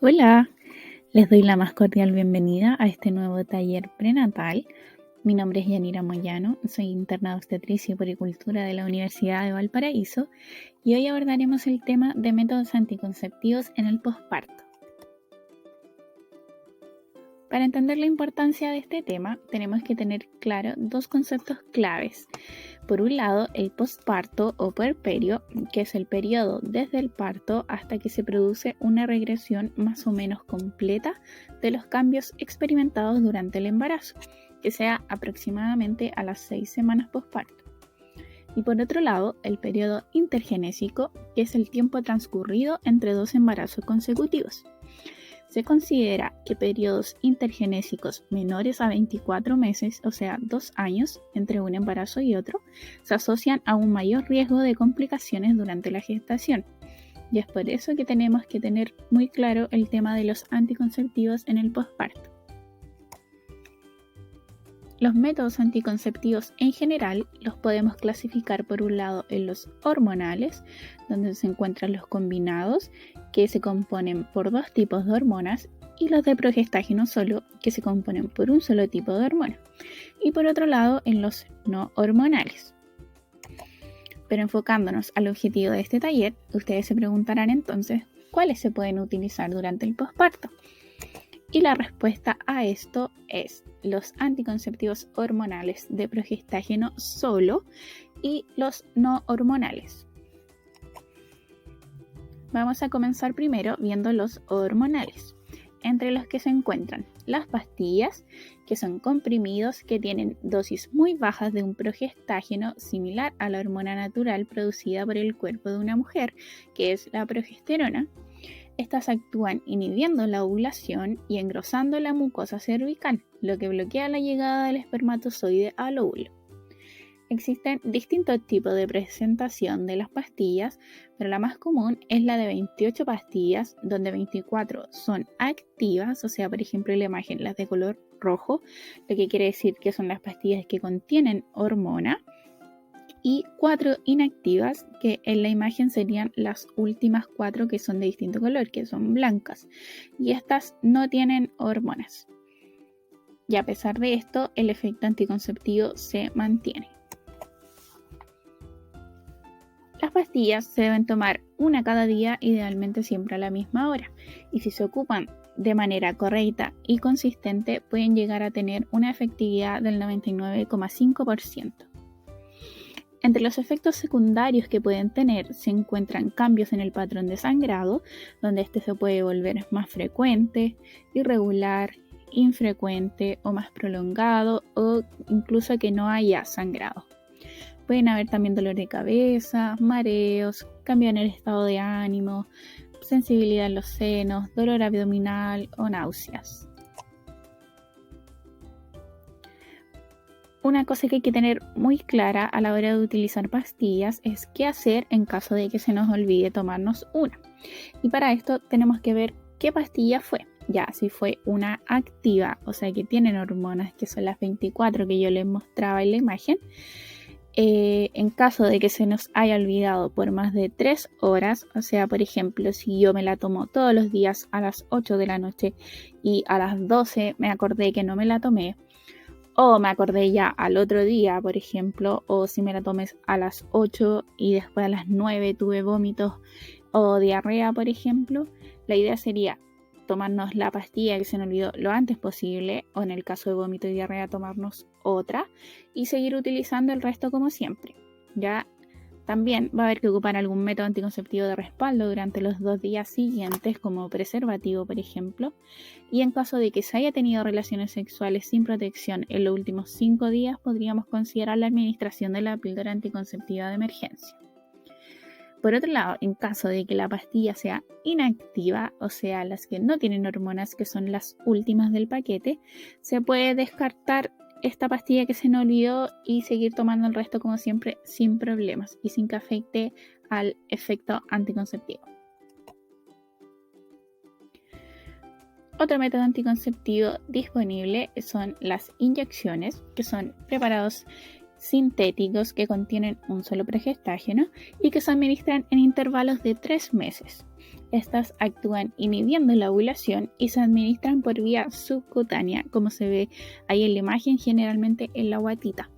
Hola, les doy la más cordial bienvenida a este nuevo taller prenatal. Mi nombre es Yanira Moyano, soy interna de obstetricia y puericultura de la Universidad de Valparaíso y hoy abordaremos el tema de métodos anticonceptivos en el posparto. Para entender la importancia de este tema, tenemos que tener claro dos conceptos claves. Por un lado, el posparto o puerperio, que es el periodo desde el parto hasta que se produce una regresión más o menos completa de los cambios experimentados durante el embarazo, que sea aproximadamente a las 6 semanas posparto. Y por otro lado, el periodo intergenésico, que es el tiempo transcurrido entre dos embarazos consecutivos. Se considera que periodos intergenésicos menores a 24 meses, o sea, 2 años entre un embarazo y otro, se asocian a un mayor riesgo de complicaciones durante la gestación. Y es por eso que tenemos que tener muy claro el tema de los anticonceptivos en el posparto. Los métodos anticonceptivos en general los podemos clasificar por un lado en los hormonales, donde se encuentran los combinados, que se componen por dos tipos de hormonas, y los de progestágeno solo, que se componen por un solo tipo de hormona. Y por otro lado en los no hormonales. Pero enfocándonos al objetivo de este taller, ustedes se preguntarán entonces, ¿cuáles se pueden utilizar durante el posparto? Y la respuesta a esto es los anticonceptivos hormonales de progestágeno solo y los no hormonales. Vamos a comenzar primero viendo los hormonales, entre los que se encuentran las pastillas, que son comprimidos que tienen dosis muy bajas de un progestágeno similar a la hormona natural producida por el cuerpo de una mujer, que es la progesterona. Estas actúan inhibiendo la ovulación y engrosando la mucosa cervical, lo que bloquea la llegada del espermatozoide al óvulo. Existen distintos tipos de presentación de las pastillas, pero la más común es la de 28 pastillas, donde 24 son activas, o sea, por ejemplo, en la imagen las de color rojo, lo que quiere decir que son las pastillas que contienen hormona, y 4 inactivas, que en la imagen serían las últimas 4 que son de distinto color, que son blancas, y estas no tienen hormonas. Y a pesar de esto, el efecto anticonceptivo se mantiene. Las pastillas se deben tomar una cada día, idealmente siempre a la misma hora, y si se ocupan de manera correcta y consistente, pueden llegar a tener una efectividad del 99,5%. Entre los efectos secundarios que pueden tener se encuentran cambios en el patrón de sangrado, donde este se puede volver más frecuente, irregular, infrecuente o más prolongado, o incluso que no haya sangrado. Pueden haber también dolor de cabeza, mareos, cambio en el estado de ánimo, sensibilidad en los senos, dolor abdominal o náuseas. Una cosa que hay que tener muy clara a la hora de utilizar pastillas es qué hacer en caso de que se nos olvide tomarnos una. Y para esto tenemos que ver qué pastilla fue. Ya, si fue una activa, o sea que tienen hormonas, que son las 24 que yo les mostraba en la imagen. En caso de que se nos haya olvidado por más de 3 horas, o sea, por ejemplo, si yo me la tomo todos los días a las 8 de la noche y a las 12 me acordé que no me la tomé, o me acordé ya al otro día, por ejemplo, o si me la tomes a las 8 y después a las 9 tuve vómitos o diarrea, por ejemplo, la idea sería tomarnos la pastilla que se nos olvidó lo antes posible, o en el caso de vómito y diarrea tomarnos otra y seguir utilizando el resto como siempre. Ya también va a haber que ocupar algún método anticonceptivo de respaldo durante los 2 días siguientes, como preservativo, por ejemplo, y en caso de que se haya tenido relaciones sexuales sin protección en los últimos 5 días, podríamos considerar la administración de la píldora anticonceptiva de emergencia. Por otro lado, en caso de que la pastilla sea inactiva, o sea, las que no tienen hormonas, que son las últimas del paquete, se puede descartar esta pastilla que se nos olvidó y seguir tomando el resto como siempre sin problemas y sin que afecte al efecto anticonceptivo. Otro método anticonceptivo disponible son las inyecciones, que son preparados sintéticos que contienen un solo progestágeno y que se administran en intervalos de 3 meses. Estas actúan inhibiendo la ovulación y se administran por vía subcutánea, como se ve ahí en la imagen, generalmente en la guatita.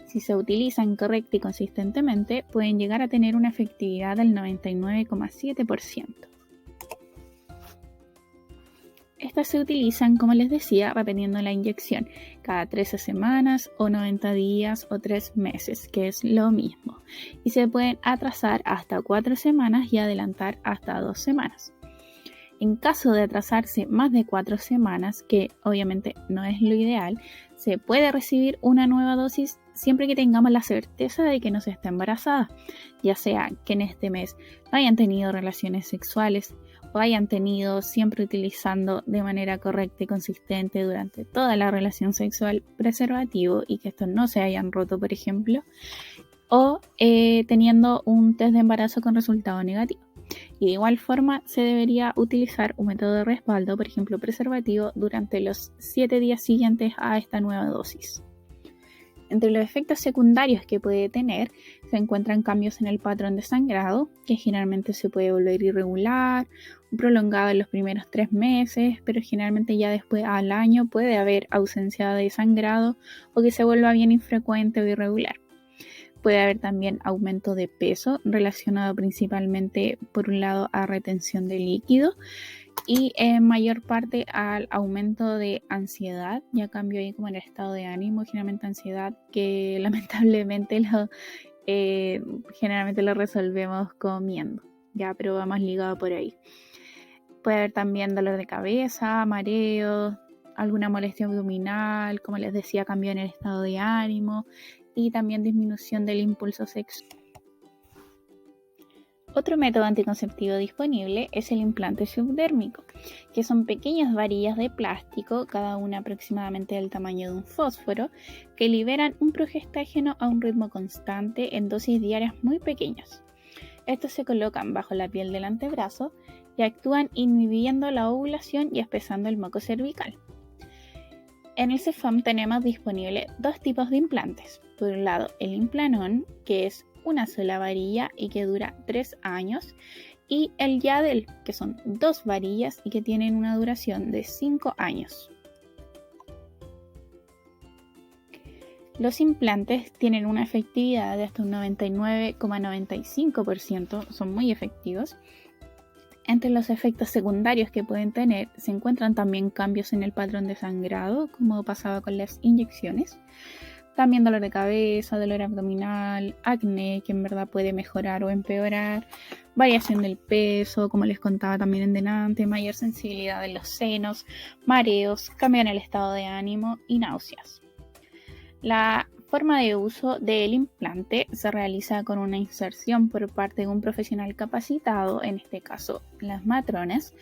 Si se utilizan correcta y consistentemente, pueden llegar a tener una efectividad del 99,7%. Estas se utilizan, como les decía, repitiendo la inyección cada 13 semanas o 90 días o 3 meses, que es lo mismo. Y se pueden atrasar hasta 4 semanas y adelantar hasta 2 semanas. En caso de atrasarse más de 4 semanas, que obviamente no es lo ideal, se puede recibir una nueva dosis siempre que tengamos la certeza de que no se está embarazada, ya sea que en este mes no hayan tenido relaciones sexuales o hayan tenido siempre utilizando de manera correcta y consistente durante toda la relación sexual preservativo y que estos no se hayan roto, por ejemplo, o teniendo un test de embarazo con resultado negativo. Y de igual forma se debería utilizar un método de respaldo, por ejemplo preservativo, durante los 7 días siguientes a esta nueva dosis. Entre los efectos secundarios que puede tener se encuentran cambios en el patrón de sangrado, que generalmente se puede volver irregular, prolongado en los primeros 3 meses, pero generalmente ya después al año puede haber ausencia de sangrado o que se vuelva bien infrecuente o irregular. Puede haber también aumento de peso relacionado principalmente por un lado a retención de líquido y en mayor parte al aumento de ansiedad, ya cambio ahí como en el estado de ánimo, generalmente ansiedad que lamentablemente generalmente lo resolvemos comiendo, ya, pero va más ligado por ahí. Puede haber también dolor de cabeza, mareo, alguna molestia abdominal, como les decía, cambio en el estado de ánimo y también disminución del impulso sexual. Otro método anticonceptivo disponible es el implante subdérmico, que son pequeñas varillas de plástico, cada una aproximadamente del tamaño de un fósforo, que liberan un progestágeno a un ritmo constante en dosis diarias muy pequeñas. Estos se colocan bajo la piel del antebrazo y actúan inhibiendo la ovulación y espesando el moco cervical. En el CEFAM tenemos disponible dos tipos de implantes. Por un lado, el Implanon, que es una sola varilla y que dura 3 años, y el Yadel, que son 2 varillas y que tienen una duración de 5 años. Los implantes tienen una efectividad de hasta un 99,95%, son muy efectivos. Entre los efectos secundarios que pueden tener se encuentran también cambios en el patrón de sangrado, como pasaba con las inyecciones. También dolor de cabeza, dolor abdominal, acné, que en verdad puede mejorar o empeorar, variación del peso, como les contaba también en delante, mayor sensibilidad en los senos, mareos, cambio en el estado de ánimo y náuseas. La forma de uso del implante se realiza con una inserción por parte de un profesional capacitado, en este caso las matronas,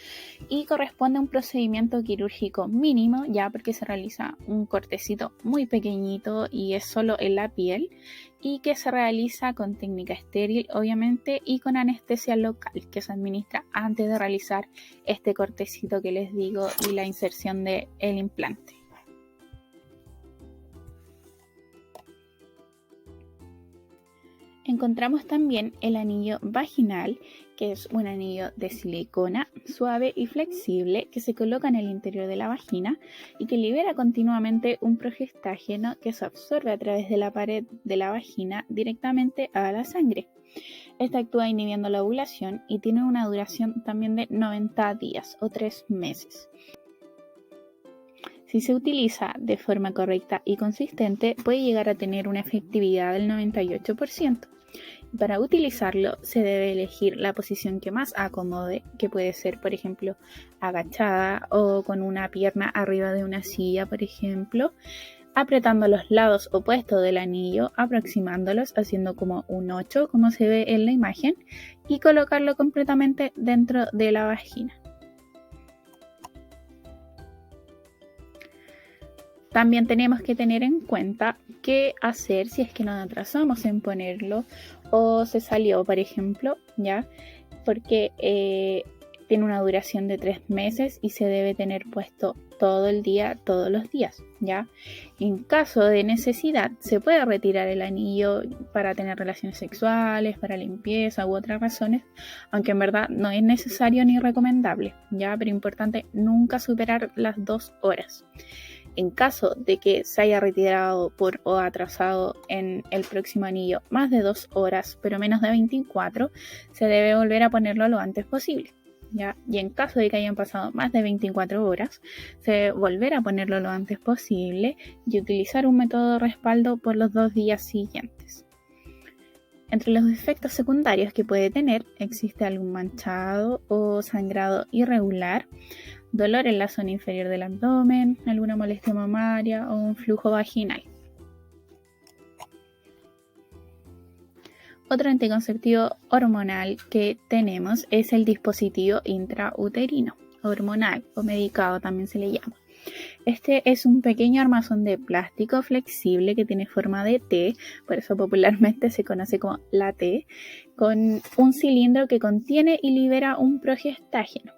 y corresponde a un procedimiento quirúrgico mínimo, ya porque se realiza un cortecito muy pequeñito y es solo en la piel, y que se realiza con técnica estéril, obviamente, y con anestesia local, que se administra antes de realizar este cortecito que les digo y la inserción del implante. Encontramos también el anillo vaginal, que es un anillo de silicona suave y flexible que se coloca en el interior de la vagina y que libera continuamente un progestágeno que se absorbe a través de la pared de la vagina directamente a la sangre. Esta actúa inhibiendo la ovulación y tiene una duración también de 90 días o 3 meses. Si se utiliza de forma correcta y consistente, puede llegar a tener una efectividad del 98%. Para utilizarlo se debe elegir la posición que más acomode, que puede ser, por ejemplo, agachada o con una pierna arriba de una silla, por ejemplo, apretando los lados opuestos del anillo, aproximándolos, haciendo como un 8, como se ve en la imagen, y colocarlo completamente dentro de la vagina. También tenemos que tener en cuenta qué hacer si es que nos atrasamos en ponerlo o se salió, por ejemplo, ¿ya? Porque tiene una duración de 3 meses y se debe tener puesto todo el día, todos los días, ¿ya? En caso de necesidad, se puede retirar el anillo para tener relaciones sexuales, para limpieza u otras razones, aunque en verdad no es necesario ni recomendable, ¿ya? Pero importante nunca superar las 2 horas. En caso de que se haya retirado por o atrasado en el próximo anillo más de 2 horas, pero menos de 24, se debe volver a ponerlo lo antes posible, ¿ya? Y en caso de que hayan pasado más de 24 horas, se debe volver a ponerlo lo antes posible y utilizar un método de respaldo por los 2 días siguientes. Entre los efectos secundarios que puede tener existe algún manchado o sangrado irregular, dolor en la zona inferior del abdomen, alguna molestia mamaria o un flujo vaginal. Otro anticonceptivo hormonal que tenemos es el dispositivo intrauterino, hormonal o medicado también se le llama. Este es un pequeño armazón de plástico flexible que tiene forma de T, por eso popularmente se conoce como la T, con un cilindro que contiene y libera un progestágeno.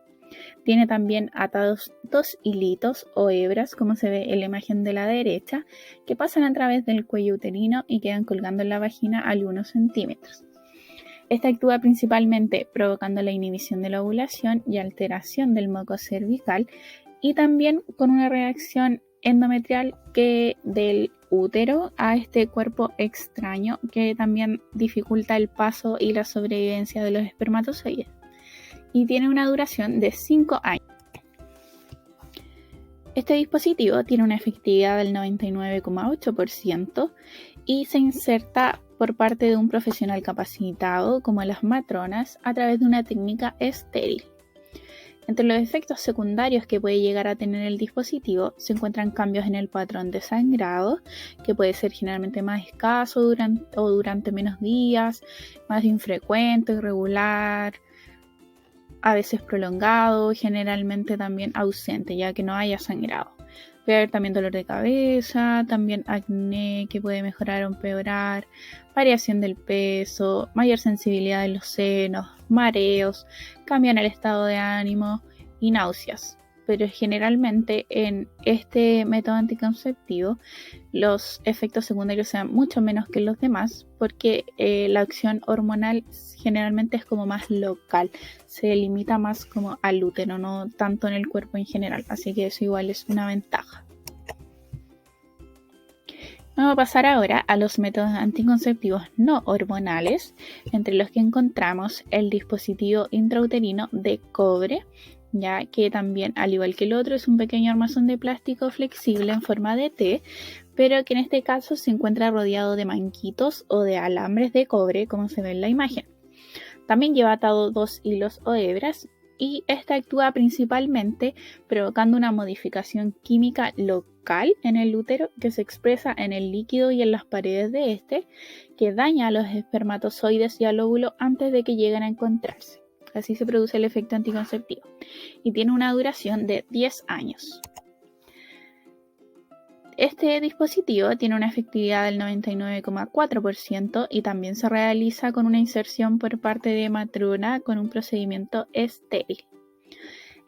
Tiene también atados 2 hilitos o hebras, como se ve en la imagen de la derecha, que pasan a través del cuello uterino y quedan colgando en la vagina algunos centímetros. Esta actúa principalmente provocando la inhibición de la ovulación y alteración del moco cervical, y también con una reacción endometrial que del útero a este cuerpo extraño que también dificulta el paso y la sobrevivencia de los espermatozoides. Y tiene una duración de 5 años. Este dispositivo tiene una efectividad del 99,8% y se inserta por parte de un profesional capacitado, como las matronas, a través de una técnica estéril. Entre los efectos secundarios que puede llegar a tener el dispositivo se encuentran cambios en el patrón de sangrado, que puede ser generalmente más escaso durante menos días, más infrecuente, irregular, a veces prolongado, generalmente también ausente, ya que no haya sangrado. Puede haber también dolor de cabeza, también acné que puede mejorar o empeorar, variación del peso, mayor sensibilidad en los senos, mareos, cambio en el estado de ánimo y náuseas. Pero generalmente en este método anticonceptivo los efectos secundarios sean mucho menos que los demás, porque la acción hormonal generalmente es como más local, se limita más como al útero, no tanto en el cuerpo en general, así que eso igual es una ventaja. Vamos a pasar ahora a los métodos anticonceptivos no hormonales, entre los que encontramos el dispositivo intrauterino de cobre, ya que también, al igual que el otro, es un pequeño armazón de plástico flexible en forma de T, pero que en este caso se encuentra rodeado de manquitos o de alambres de cobre, como se ve en la imagen. También lleva atado 2 hilos o hebras, y esta actúa principalmente provocando una modificación química local en el útero que se expresa en el líquido y en las paredes de este, que daña a los espermatozoides y al óvulo antes de que lleguen a encontrarse. Así se produce el efecto anticonceptivo y tiene una duración de 10 años. Este dispositivo tiene una efectividad del 99,4% y también se realiza con una inserción por parte de matrona con un procedimiento estéril.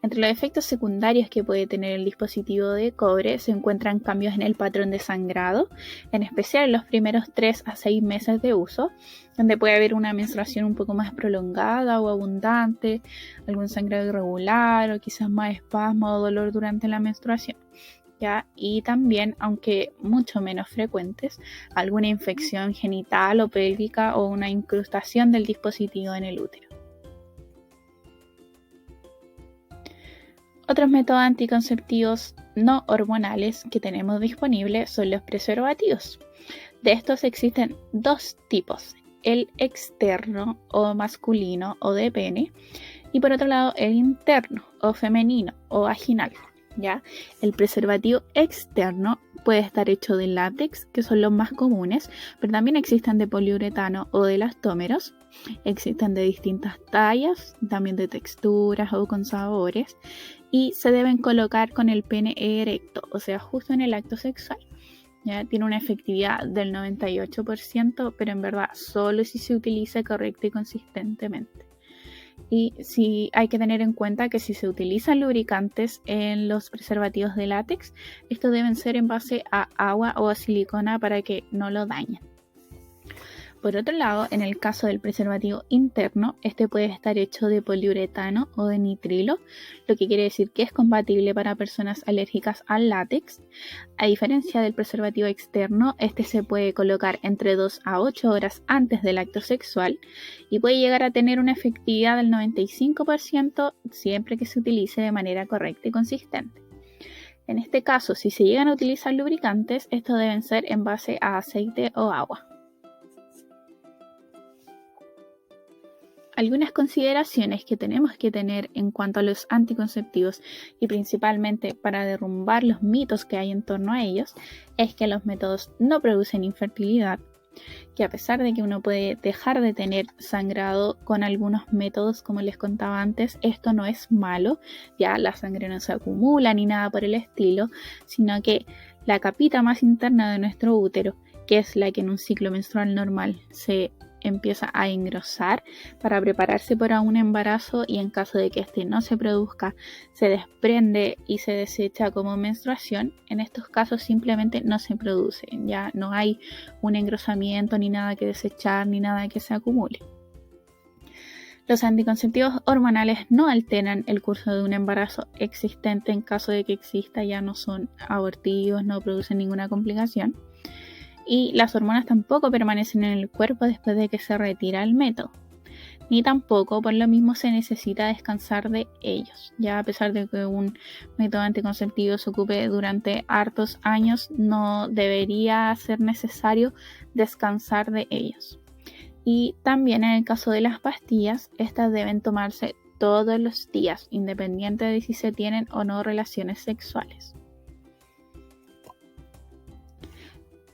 Entre los efectos secundarios que puede tener el dispositivo de cobre se encuentran cambios en el patrón de sangrado, en especial en los primeros 3 a 6 meses de uso, donde puede haber una menstruación un poco más prolongada o abundante, algún sangrado irregular o quizás más espasmo o dolor durante la menstruación, ¿ya? Y también, aunque mucho menos frecuentes, alguna infección genital o pélvica o una incrustación del dispositivo en el útero. Otros métodos anticonceptivos no hormonales que tenemos disponibles son los preservativos. De estos existen 2 tipos, el externo o masculino o de pene, y por otro lado el interno o femenino o vaginal, ¿ya? El preservativo externo puede estar hecho de látex, que son los más comunes, pero también existen de poliuretano o de elastómeros. Existen de distintas tallas, también de texturas o con sabores, y se deben colocar con el pene erecto, o sea, justo en el acto sexual. ¿Ya? Tiene una efectividad del 98%, pero en verdad solo si se utiliza correcta y consistentemente. Y sí hay que tener en cuenta que si se utilizan lubricantes en los preservativos de látex, estos deben ser en base a agua o a silicona para que no lo dañen. Por otro lado, en el caso del preservativo interno, este puede estar hecho de poliuretano o de nitrilo, lo que quiere decir que es compatible para personas alérgicas al látex. A diferencia del preservativo externo, este se puede colocar entre 2 a 8 horas antes del acto sexual y puede llegar a tener una efectividad del 95% siempre que se utilice de manera correcta y consistente. En este caso, si se llegan a utilizar lubricantes, estos deben ser en base a aceite o agua. Algunas consideraciones que tenemos que tener en cuanto a los anticonceptivos y principalmente para derrumbar los mitos que hay en torno a ellos es que los métodos no producen infertilidad, que a pesar de que uno puede dejar de tener sangrado con algunos métodos, como les contaba antes, esto no es malo, ya la sangre no se acumula ni nada por el estilo, sino que la capita más interna de nuestro útero, que es la que en un ciclo menstrual normal se empieza a engrosar para prepararse para un embarazo y en caso de que este no se produzca, se desprende y se desecha como menstruación. En estos casos simplemente no se produce, ya no hay un engrosamiento ni nada que desechar ni nada que se acumule. Los anticonceptivos hormonales no alteran el curso de un embarazo existente en caso de que exista, ya no son abortivos, no producen ninguna complicación. Y las hormonas tampoco permanecen en el cuerpo después de que se retira el método, ni tampoco por lo mismo se necesita descansar de ellos. Ya a pesar de que un método anticonceptivo se ocupe durante hartos años, no debería ser necesario descansar de ellos. Y también en el caso de las pastillas, estas deben tomarse todos los días, independiente de si se tienen o no relaciones sexuales.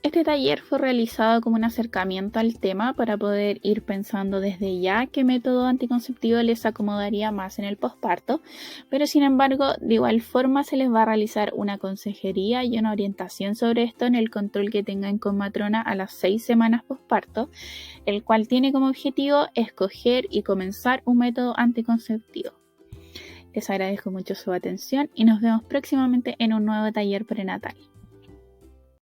Este taller fue realizado como un acercamiento al tema para poder ir pensando desde ya qué método anticonceptivo les acomodaría más en el posparto, pero sin embargo, de igual forma se les va a realizar una consejería y una orientación sobre esto en el control que tengan con matrona a las 6 semanas posparto, el cual tiene como objetivo escoger y comenzar un método anticonceptivo. Les agradezco mucho su atención y nos vemos próximamente en un nuevo taller prenatal.